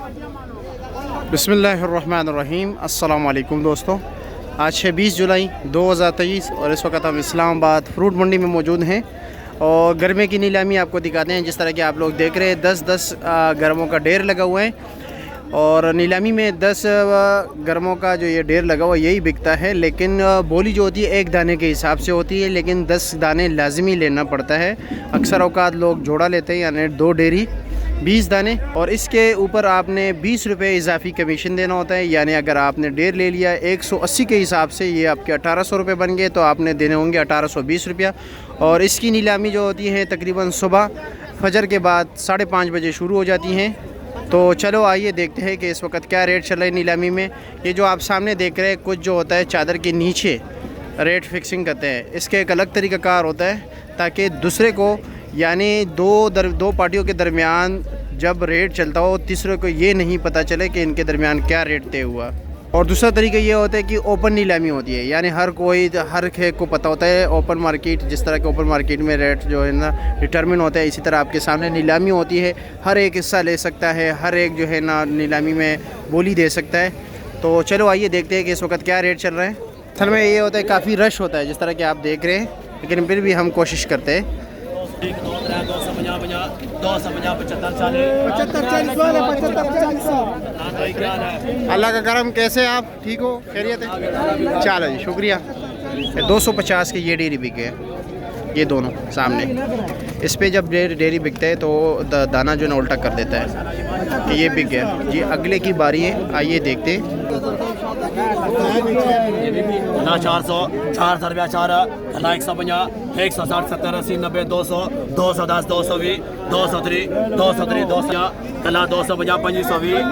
बिस्मिल्लाहिर्रहमानिर्रहीम। अस्सलाम वालेकुम दोस्तों, आज है 20 जुलाई 2023 और इस वक्त हम इस्लामाबाद फ्रूट मंडी में मौजूद हैं और गर्मे की नीलामी आपको दिखाते हैं। जिस तरह के आप लोग देख रहे हैं 10-10 गर्मों का ढेर लगा हुआ है और नीलामी में 10 गर्मों का जो ये ढेर लगा हुआ यही बिकता है। लेकिन बोली जो होती है एक दाने के हिसाब से होती है, लेकिन 10 दाने लाजमी लेना पड़ता है। अक्सर औकात लोग जोड़ा लेते हैं, यानी 2 डेरी 20 दाने, और इसके ऊपर आपने 20 रुपये इजाफी कमीशन देना होता है। यानी अगर आपने ढेर ले लिया 180 के हिसाब से ये आपके 1800 रुपये बन गए, तो आपने देने होंगे 1820 रुपया। और इसकी नीलामी जो होती है तकरीबन सुबह फजर के बाद 5:30 बजे शुरू हो जाती हैं। तो चलो आइए देखते हैं कि इस वक्त क्या रेट चल रहा है नीलामी में। ये जो आप सामने देख रहे हैं कुछ जो होता है चादर के नीचे रेट फिक्सिंग करते हैं। इसके एक अलग तरीक़ाकार होता है ताकि दूसरे को, यानी दो पार्टियों के दरमियान जब रेट चलता हो तीसरे को ये नहीं पता चले कि इनके दरमियान क्या रेट तय हुआ। और दूसरा तरीका ये होता है कि ओपन नीलामी होती है, यानी हर एक को पता होता है ओपन मार्केट, जिस तरह के ओपन मार्केट में रेट जो है ना डिटरमिन होता है, इसी तरह आपके सामने नीलामी होती है। हर एक हिस्सा ले सकता है, हर एक जो है ना नीलामी में बोली दे सकता है। तो चलो आइए देखते हैं कि इस वक्त क्या रेट चल रहा है। असल में ये होता है काफ़ी रश होता है जिस तरह के आप देख रहे हैं, लेकिन फिर भी हम कोशिश करते हैं। 250 अल्लाह का करम। कैसे आप ठीक हो, खैरियत है? चलो जी शुक्रिया। 250 के ये डेरी बिके हैं, ये दोनों सामने। इस पे जब डेरी बिकता है तो दाना जो है ना उल्टा कर देता है कि ये बिक गया जी। अगले की बारी है, आइए देखते हैं। 400 400 रुपया 4 150 160 70 80 90 200 210 220 230 230 200 कला 250 2520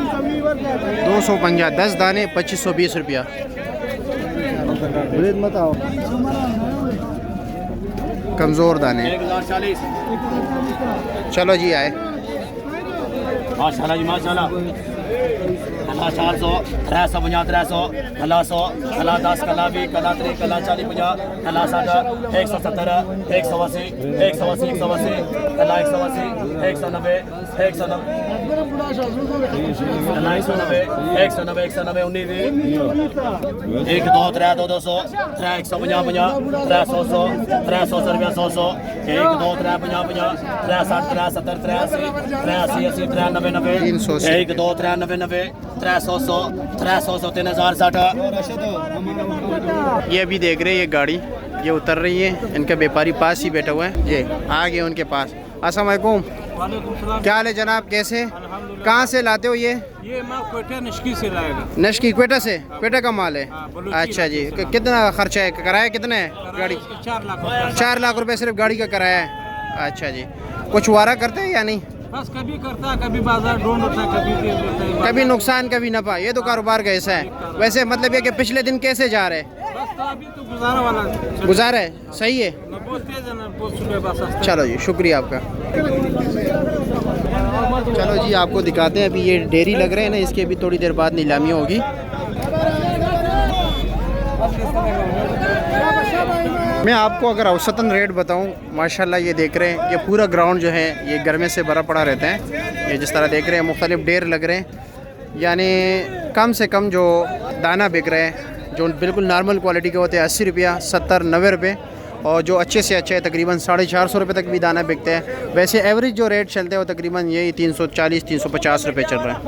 250 10 दाने 2520 रुपया। कमज़ोर दाने। 1040। चलो जी आए। माशाल्लाह जी माशाल्लाह। 400 350 300 कला 100 कला 10 कला 20 कला 30 कला 40 50 कला 60 170 180 180 180 कला 180 190 190 कला 190 190 190 19 1 2 3 2 200 3 150 50 300 300 रुपया 100 1 2 3 50 50 360 370 380 380 80 390 90 1 2 3 90 90 300 300 3060। ये अभी देख रहे हैं ये गाड़ी ये उतर रही है, इनका व्यापारी पास ही बैठा हुआ है। ये आ गए उनके पास। अस्सलाम वालेकुम। क्या हाल है जनाब, कैसे? कहाँ से लाते हो ये मैं क्वेटा नशकी से लाएगा। नशकी क्वेटा से? क्वेटा का माल है। अच्छा जी, कितना खर्चा है, किराया कितना है गाड़ी? 4 लाख रुपए सिर्फ गाड़ी का किराया है। अच्छा जी, कुछ वारा करते हैं या नहीं? बस कभी करता है, कभी बाजार ढूंढ होता है, कभी दे देता है, कभी नुकसान कभी नफा। ये तो कारोबार का ऐसा है। वैसे मतलब ये कि पिछले दिन कैसे जा रहे? बस तो अभी तो गुजारा वाला गुजारा है, सही है। बहुत तेज है ना, बहुत सुबह बस। चलो जी शुक्रिया आपका। चलो जी आपको दिखाते हैं। अभी ये डेयरी लग रहे हैं ना, इसकी अभी थोड़ी देर बाद नीलामी होगी। मैं आपको अगर औसतन रेट बताऊं, माशाल्लाह ये देख रहे हैं ये पूरा ग्राउंड जो है ये गर्मी से भरा पड़ा रहता है। ये जिस तरह देख रहे हैं मुख्तलिफ ढेर लग रहे हैं, यानी कम से कम जो दाना बिक रहे हैं जो बिल्कुल नॉर्मल क्वालिटी के होते हैं 80 रुपया 70 90 रुपये, और जो अच्छे से अच्छे तकरीबन 450 रुपये तक भी दाना बिकते हैं। वैसे एवरेज जो रेट चलते हैं वो तकरीबन यही 340 350 रुपये चल रहा है।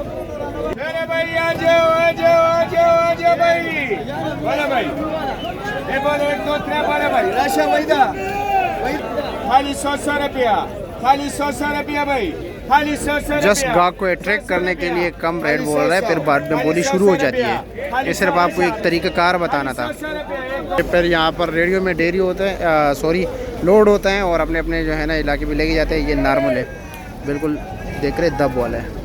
जस्ट गाहक को अट्रैक्ट करने के लिए कम रेट बोल रहा है, फिर बाद में बोली शुरू हो जाती है। ये सिर्फ आपको एक तरीक़ाकार बताना था। फिर यहाँ पर रेडियो में डेयरी होता है, लोड होता है और अपने अपने जो है ना इलाके में लेके जाते हैं। ये नॉर्मल है, बिल्कुल देख रहे दब वाला है।